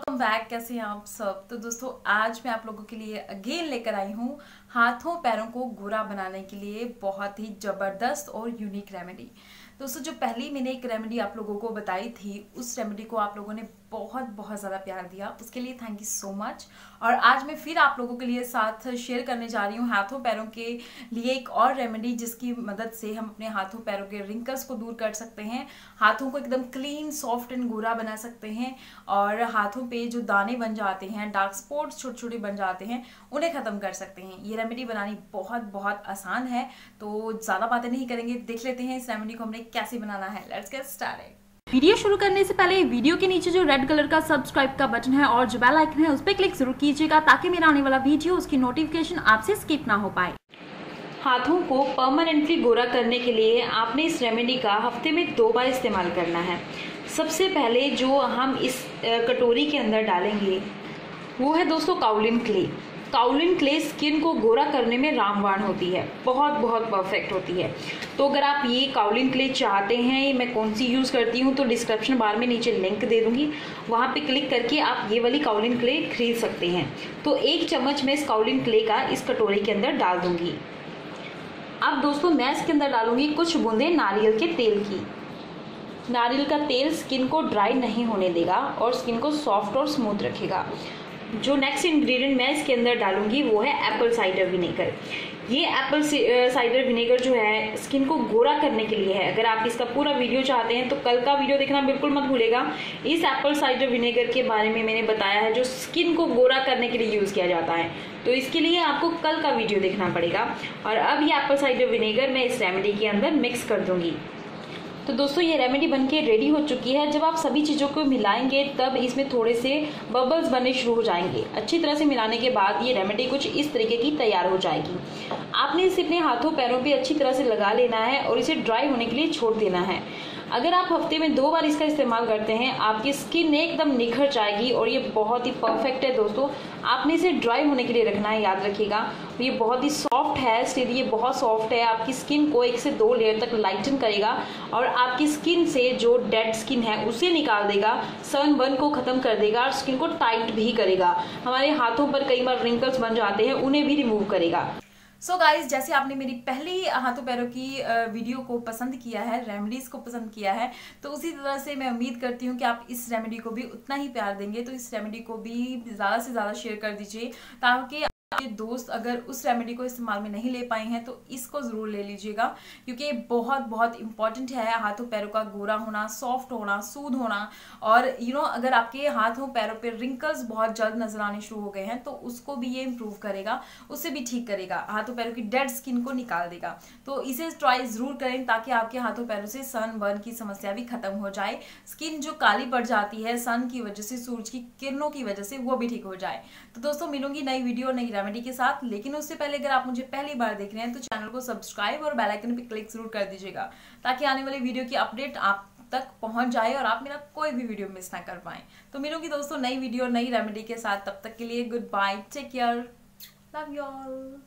Back. कैसे हैं आप सब। तो दोस्तों आज मैं आप लोगों के लिए अगेन लेकर आई हूँ हाथों पैरों को गोरा बनाने के लिए बहुत ही जबरदस्त और यूनिक रेमेडी। दोस्तों जो पहली मैंने एक रेमेडी आप लोगों को बताई थी, उस रेमेडी को आप लोगों ने बहुत ज़्यादा प्यार दिया, उसके लिए थैंक यू सो मच। और आज मैं फिर आप लोगों के लिए साथ शेयर करने जा रही हूँ हाथों पैरों के लिए एक और रेमेडी, जिसकी मदद से हम अपने हाथों पैरों के रिंकल्स को दूर कर सकते हैं, हाथों को एकदम क्लीन सॉफ्ट एंड गोरा बना सकते हैं और हाथों पे जो दाने बन जाते हैं, डार्क स्पॉट्स छोटे छोटे बन जाते हैं, उन्हें खत्म कर सकते हैं। ये रेमेडी बनानी बहुत आसान है, तो ज़्यादा बातें नहीं करेंगे, देख लेते हैं इस रेमेडी को हमने कैसे बनाना है। Let's get started. वीडियो शुरू करने से पहले वीडियो के नीचे जो रेड कलर का सब्सक्राइब का बटन है और जो बेल आइकन है उस पर क्लिक जरूर कीजिएगा, ताकि मेरा आने वाला वीडियो उसकी नोटिफिकेशन आपसे स्किप ना हो पाए। हाथों को परमानेंटली गोरा करने के लिए आपने इस रेमेडी का हफ्ते में 2 बार इस्तेमाल करना है। सबसे पहले जो हम इस कटोरी के अंदर डालेंगे वो है दोस्तों kaolin clay. Kaolin clay skin को गोरा करने में रामबाण होती है, बहुत परफेक्ट होती है। तो अगर आप ये काउलिन क्ले चाहते हैं, मैं कौन सी यूज़ करती हूँ, तो डिस्क्रिप्शन बार में नीचे लिंक दे दूँगी, वहाँ पे क्लिक करके आप ये वाली काउलिन क्ले खरीद सकते हैं। तो 1 चम्मच मैं इस काउलिन क्ले का इस कटोरी के अंदर डाल दूँगी। अब दोस्तों मैं इसके अंदर डालूँगी कुछ बूंदें नारियल के तेल की। नारियल का तेल स्किन को ड्राई नहीं होने देगा और स्किन को सॉफ्ट और स्मूथ रखेगा। जो नेक्स्ट इंग्रेडिएंट मैं इसके अंदर डालूंगी वो है एप्पल साइडर विनेगर। ये एप्पल साइडर विनेगर जो है स्किन को गोरा करने के लिए है। अगर आप इसका पूरा वीडियो चाहते हैं तो कल का वीडियो देखना बिल्कुल मत भूलेगा। इस एप्पल साइडर विनेगर के बारे में मैंने बताया है, जो स्किन को गोरा करने के लिए यूज़ किया जाता है, तो इसके लिए आपको कल का वीडियो देखना पड़ेगा। और अब ये एप्पल साइडर विनेगर मैं इस रेमेडी के अंदर मिक्स कर दूंगी। तो दोस्तों ये रेमेडी बनके रेडी हो चुकी है। जब आप सभी चीज़ों को मिलाएंगे तब इसमें थोड़े से बबल्स बनने शुरू हो जाएंगे। अच्छी तरह से मिलाने के बाद ये रेमेडी कुछ इस तरीके की तैयार हो जाएगी। आपने इसे अपने हाथों पैरों पे अच्छी तरह से लगा लेना है और इसे ड्राई होने के लिए छोड़ देना है। अगर आप हफ्ते में 2 बार इसका इस्तेमाल करते हैं, आपकी स्किन एकदम निखर जाएगी और ये बहुत ही परफेक्ट है। दोस्तों आपने इसे ड्राई होने के लिए रखना है, याद रखिएगा। ये बहुत ही सॉफ्ट है, स्टिल ये बहुत सॉफ्ट है, आपकी स्किन को 1 से 2 लेयर तक लाइटन करेगा और आपकी स्किन से जो डेड स्किन है उसे निकाल देगा, सनबर्न को खत्म कर देगा और स्किन को टाइट भी करेगा। हमारे हाथों पर कई बार रिंकल्स बन जाते हैं, उन्हें भी रिमूव करेगा। सो गाइज, जैसे आपने मेरी पहली हाथों पैरों की वीडियो को पसंद किया है, रेमेडीज को पसंद किया है, तो उसी तरह से मैं उम्मीद करती हूँ कि आप इस रेमेडी को भी उतना ही प्यार देंगे। तो इस रेमेडी को भी ज़्यादा से ज़्यादा शेयर कर दीजिए, ताकि आपके दोस्त अगर उस रेमेडी को इस्तेमाल में नहीं ले पाए हैं तो इसको ज़रूर ले लीजिएगा, क्योंकि ये बहुत इंपॉर्टेंट है हाथों पैरों का गोरा होना, सॉफ्ट होना, सूद होना। और अगर आपके हाथों पैरों पे रिंकल्स बहुत जल्द नजर आने शुरू हो गए हैं तो उसको भी ये इम्प्रूव करेगा, उससे भी ठीक करेगा, हाथों पैरों की डेड स्किन को निकाल देगा। तो इसे ट्राई ज़रूर करें, ताकि आपके हाथों पैरों से सन बर्न की समस्या भी खत्म हो जाए, स्किन जो काली पड़ जाती है सन की वजह से, सूरज की किरणों की वजह से, वो भी ठीक हो जाए। तो दोस्तों मिलूंगी नई वीडियो नई रेमेडी के साथ, लेकिन उससे पहले अगर आप मुझे पहली बार देख रहे हैं तो चैनल को सब्सक्राइब और बेल आइकन पे क्लिक जरूर कर दीजिएगा, ताकि आने वाली वीडियो की अपडेट आप तक पहुंच जाए और आप मेरा कोई भी वीडियो मिस ना कर पाएं। तो मिलूंगी दोस्तों नई वीडियो नई रेमेडी के साथ, तब तक के लिए goodbye, take care, love you all.